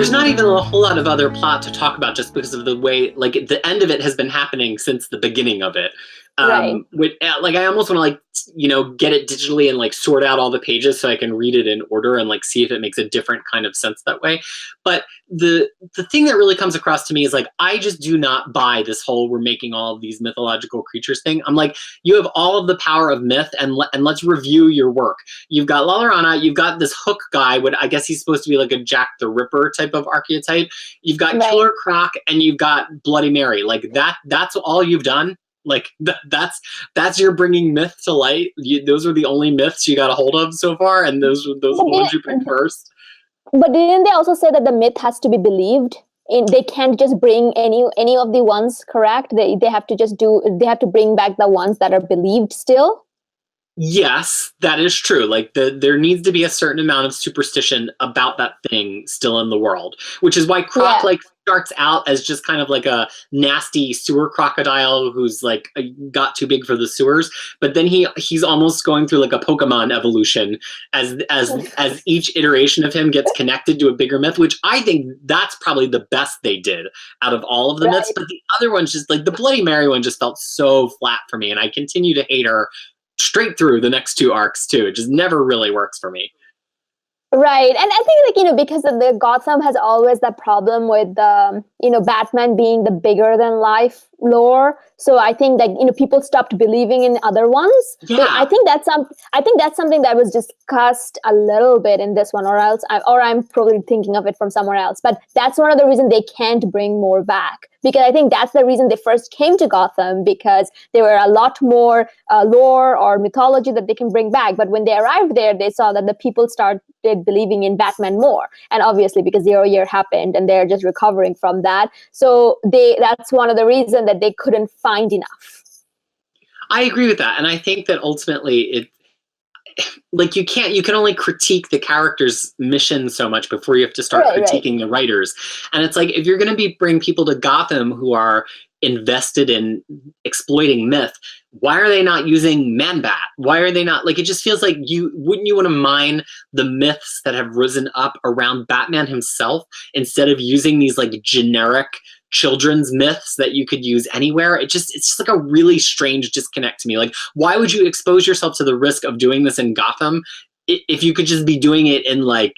there's not even a whole lot of other plot to talk about just because of the way, like, the end of it has been happening since the beginning of it. Right. Like, I almost want to, like, get it digitally and, like, sort out all the pages so I can read it in order and, like, see if it makes a different kind of sense that way. But the thing that really comes across to me is, like, I just do not buy this whole we're making all of these mythological creatures thing. I'm like, you have all of the power of myth, and let's review your work. You've got La Llorona, you've got this Hook guy, what I guess he's supposed to be like a Jack the Ripper type of archetype. You've got Right. Killer Croc, and you've got Bloody Mary. Like, that's all you've done. Like, that's your bringing myth to light. Those are the only myths you got a hold of so far, and those are the But, ones you picked first. but didn't they also say that the myth has to be believed? They can't just bring any of the ones correct. They have to they have to bring back the ones that are believed still. Yes, that is true. Like, there needs to be a certain amount of superstition about that thing still in the world, which is why Croc, Yeah. like, starts out as just kind of like a nasty sewer crocodile who's, like, got too big for the sewers, but then he's almost going through like a Pokemon evolution as each iteration of him gets connected to a bigger myth, which I think that's probably the best they did out of all of the myths. Right. But the other ones, just like the Bloody Mary one, just felt so flat for me, and I continue to hate her straight through the next two arcs too. It just never really works for me. Right. And I think, like, because of the Gotham has always that problem with Batman being the bigger than life lore. So I think that, people stopped believing in other ones. Yeah. But I think that's something that was discussed a little bit in this one, or I'm probably thinking of it from somewhere else. But that's one of the reasons they can't bring more back, because I think that's the reason they first came to Gotham, because there were a lot more lore or mythology that they can bring back. But when they arrived there, they saw that the people started believing in Batman more, and obviously because 0 year happened and they're just recovering from that, so that's one of the reasons that they couldn't find enough. I agree with that, and I think that ultimately it, like, you can only critique the character's mission so much before you have to start critiquing the writers. And it's like, if you're going to bring people to Gotham who are invested in exploiting myth, why are they not using Man-Bat? Why are they not, like, it just feels like wouldn't you want to mine the myths that have risen up around Batman himself instead of using these, like, generic children's myths that you could use anywhere? It's just like a really strange disconnect to me. Like, why would you expose yourself to the risk of doing this in Gotham if you could just be doing it in, like,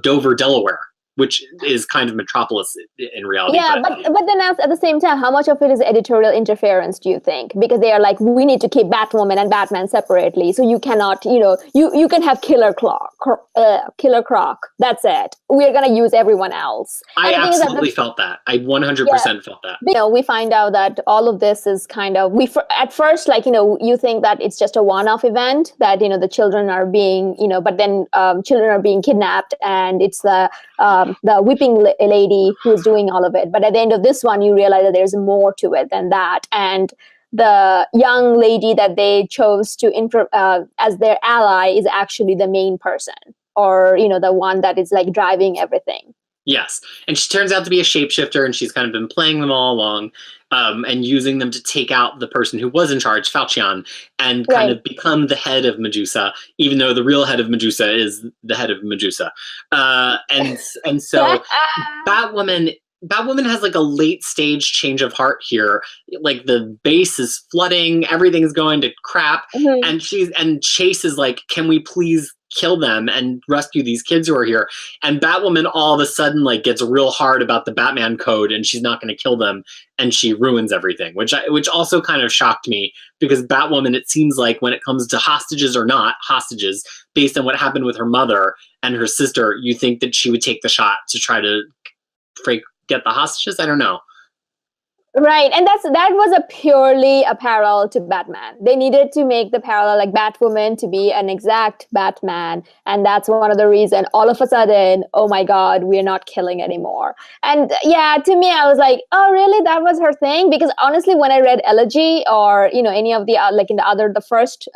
Dover, Delaware, which is kind of Metropolis in reality. Yeah, but then at the same time, how much of it is editorial interference, do you think? Because they are like, we need to keep Batwoman and Batman separately, so you cannot, you can have Killer Croc. That's it. We're gonna use everyone else. I absolutely felt that. I 100% felt that. We find out that all of this is kind of, at first, like, you think that it's just a one-off event, that the children are being, but then children are being kidnapped, and it's the whipping lady who's doing all of it. But at the end of this one, you realize that there's more to it than that. And the young lady that they chose to as their ally is actually the main person, or, the one that is, like, driving everything. Yes. And she turns out to be a shapeshifter, and she's kind of been playing them all along, and using them to take out the person who was in charge, Falchion, and kind of become the head of Medusa, even though the real head of Medusa is the head of Medusa. And so Batwoman has, like, a late stage change of heart here. Like, the base is flooding, everything's going to crap, and Chase is like, can we please kill them and rescue these kids who are here? And Batwoman all of a sudden, like, gets real hard about the Batman code, and she's not going to kill them, and she ruins everything, which also kind of shocked me, because Batwoman, it seems like, when it comes to hostages or not hostages, based on what happened with her mother and her sister, you think that she would take the shot to try to get the hostages. I don't know. Right, and that was purely a parallel to Batman. They needed to make the parallel, like, Batwoman to be an exact Batman, and that's one of the reasons. All of a sudden, oh my God, we're not killing anymore. And yeah, to me, I was like, oh really? That was her thing? Because honestly, when I read Elegy, or any of the like in the first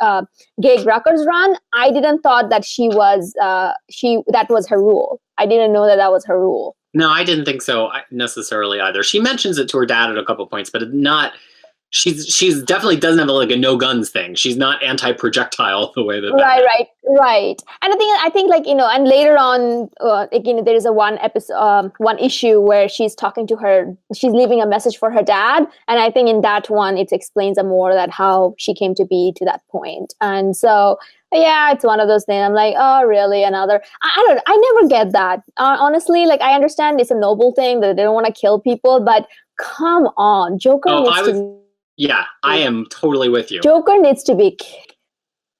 Gay Rucker's run, I didn't thought that that was her rule. I didn't know that was her rule. No, I didn't think so necessarily either. She mentions it to her dad at a couple points, but not she's definitely doesn't have like a no guns thing. She's not anti-projectile the way that right. And I think like, and later on, there is a one episode, one issue where she's talking to she's leaving a message for her dad, and I think in that one it explains more that how she came to be to that point. And so yeah, it's one of those things. I'm like, oh, really? Another? I never get that. Honestly, like I understand it's a noble thing that they don't want to kill people, but come on, Joker needs to. Yeah, I am totally with you. Joker needs to be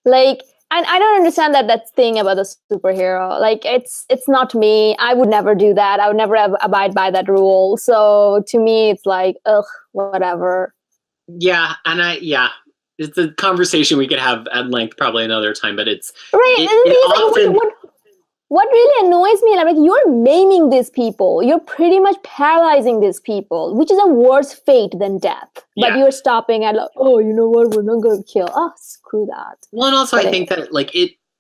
like, and I don't understand that thing about the superhero. Like, it's not me. I would never do that. I would never abide by that rule. So to me, it's like, ugh, whatever. Yeah, and it's a conversation we could have at length probably another time. But it's right. What really annoys me, like you're maiming these people. You're pretty much paralyzing these people, which is a worse fate than death. But you're stopping at like, oh, you know what? We're not going to kill. Oh, screw that. Well, and also I think that like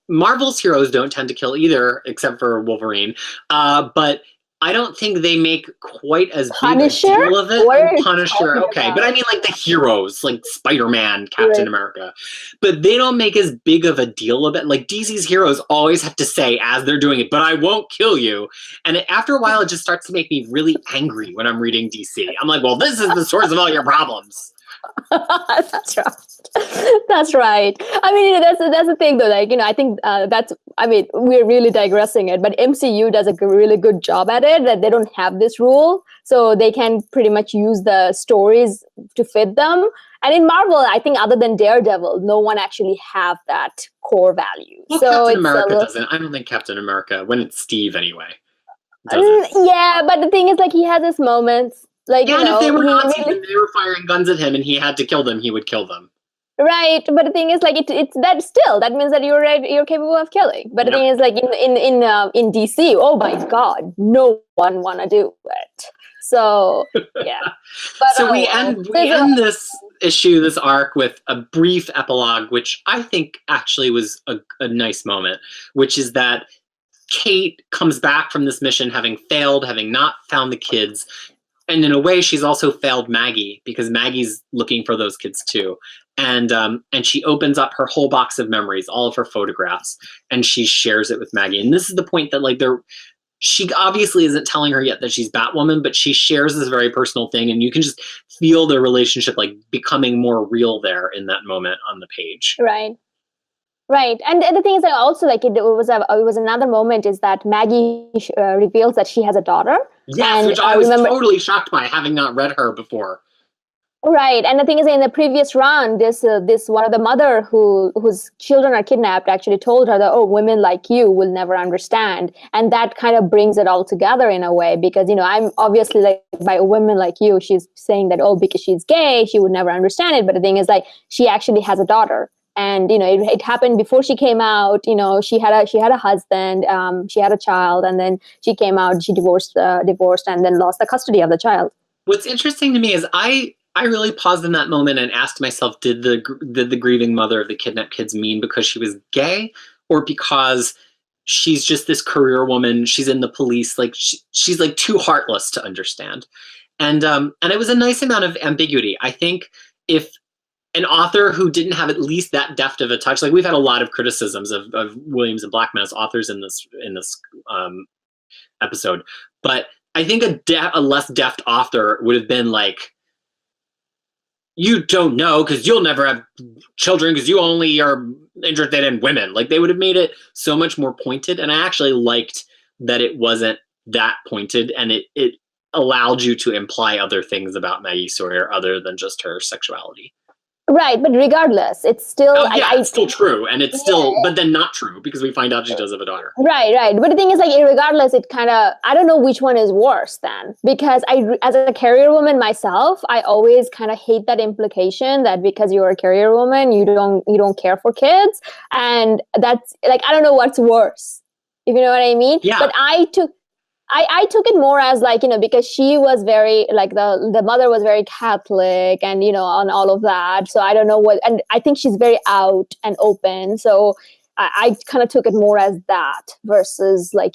Marvel's heroes don't tend to kill either, except for Wolverine. But I don't think they make quite as Punisher? big a deal of it. Punisher, okay. But I mean like the heroes, like Spider-Man, Captain America. But they don't make as big of a deal of it. Like DC's heroes always have to say as they're doing it, but I won't kill you. And after a while, it just starts to make me really angry when I'm reading DC. I'm like, well, this is the source of all your problems. That's right. That's right. I mean, that's the thing, though. Like, I think we're really digressing it, but MCU does a really good job at it. That they don't have this rule, so they can pretty much use the stories to fit them. And in Marvel, I think other than Daredevil, no one actually have that core value. Well, so Captain America doesn't. I don't think Captain America, when it's Steve anyway. Yeah, but the thing is, like, he has his moments. Like, and if they were Nazis and they were firing guns at him and he had to kill them, he would kill them. Right, but the thing is, like, it's that means that you're capable of killing. But the thing is, like, in DC, oh my God, no one wanna do it. So yeah. But, so we end this issue, this arc, with a brief epilogue, which I think actually was a nice moment, which is that Kate comes back from this mission having failed, having not found the kids. And in a way, she's also failed Maggie because Maggie's looking for those kids too. And she opens up her whole box of memories, all of her photographs, and she shares it with Maggie. And this is the point that like she obviously isn't telling her yet that she's Batwoman, but she shares this very personal thing, and you can just feel their relationship like becoming more real there in that moment on the page. Right. Right, and the thing is that also like it was another moment is that Maggie reveals that she has a daughter. Yes, which I was totally shocked by, having not read her before. Right, and the thing is, in the previous run, this one of the mother whose children are kidnapped actually told her that, oh, women like you will never understand, and that kind of brings it all together in a way, because I'm obviously like, by a woman like you, she's saying that, oh, because she's gay, she would never understand it, but the thing is, like, she actually has a daughter. And it happened before she came out. She had a husband, she had a child, and then she came out. She divorced, and then lost the custody of the child. What's interesting to me is I really paused in that moment and asked myself, did the grieving mother of the kidnapped kids mean because she was gay, or because she's just this career woman? She's in the police, like she's like too heartless to understand. And it was a nice amount of ambiguity. I think if an author who didn't have at least that deft of a touch, like we've had a lot of criticisms of Williams and Blackman as authors in this episode, but I think a less deft author would have been like, you don't know because you'll never have children because you only are interested in women. Like they would have made it so much more pointed, and I actually liked that it wasn't that pointed, and it allowed you to imply other things about Maggie Sawyer other than just her sexuality. Right, but regardless, it's still... it's still true, and it's still... But then not true, because we find out she does have a daughter. Right. But the thing is, like, regardless, it kind of... I don't know which one is worse, then. Because as a career woman myself, I always kind of hate that implication that because you're a career woman, you don't care for kids. And that's... Like, I don't know what's worse. If you know what I mean? Yeah. But I took it more as like, because she was very, like the mother was very Catholic and, on all of that. So I don't know and I think she's very out and open. So I kind of took it more as that versus like,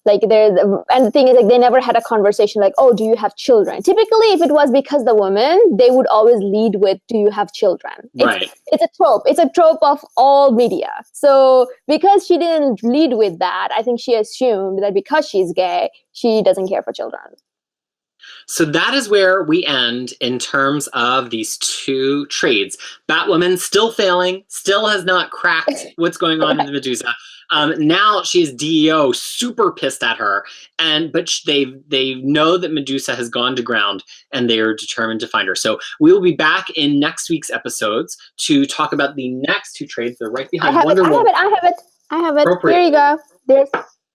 Like and the thing is, like, they never had a conversation like, oh, do you have children? Typically, if it was because the woman, they would always lead with, do you have children? Right. It's a trope. It's a trope of all media. So because she didn't lead with that, I think she assumed that because she's gay, she doesn't care for children. So that is where we end in terms of these two trades. Batwoman still failing, still has not cracked what's going on in the Medusa. Now she's DEO, super pissed at her, but they know that Medusa has gone to ground, and they are determined to find her. So we will be back in next week's episodes to talk about the next two trades. They're right behind Wonder Woman. I have it. Here you go.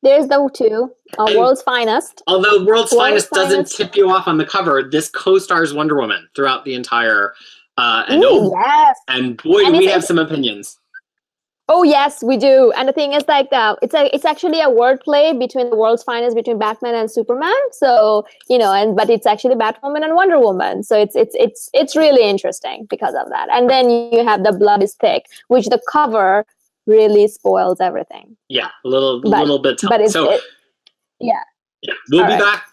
There's the two. World's Finest. Although World's Finest doesn't tip you off on the cover, this co-stars Wonder Woman throughout the entire. Yes. And boy, do we have some opinions. Oh yes, we do. And the thing is, like, it's actually a wordplay between the World's Finest, between Batman and Superman. So but it's actually Batwoman and Wonder Woman. So it's really interesting because of that. And then you have the Blood is Thick, which the cover really spoils everything. Yeah, a little bit tough. But yeah, we'll be back.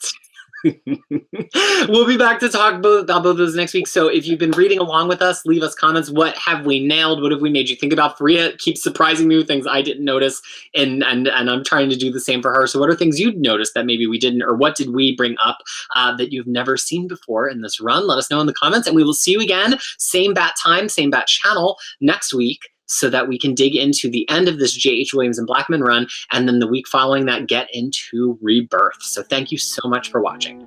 We'll be back to talk about both those next week. So if you've been reading along with us, leave us comments. What have we nailed? What have we made you think about? Faria keeps surprising me with things I didn't notice, and I'm trying to do the same for her. So what are things you'd noticed that maybe we didn't, or what did we bring up that you've never seen before in this run? Let us know in the comments, and we will see you again, same bat time, same bat channel next week, so that we can dig into the end of this J.H. Williams and Blackman run, and then the week following that, get into Rebirth. So thank you so much for watching.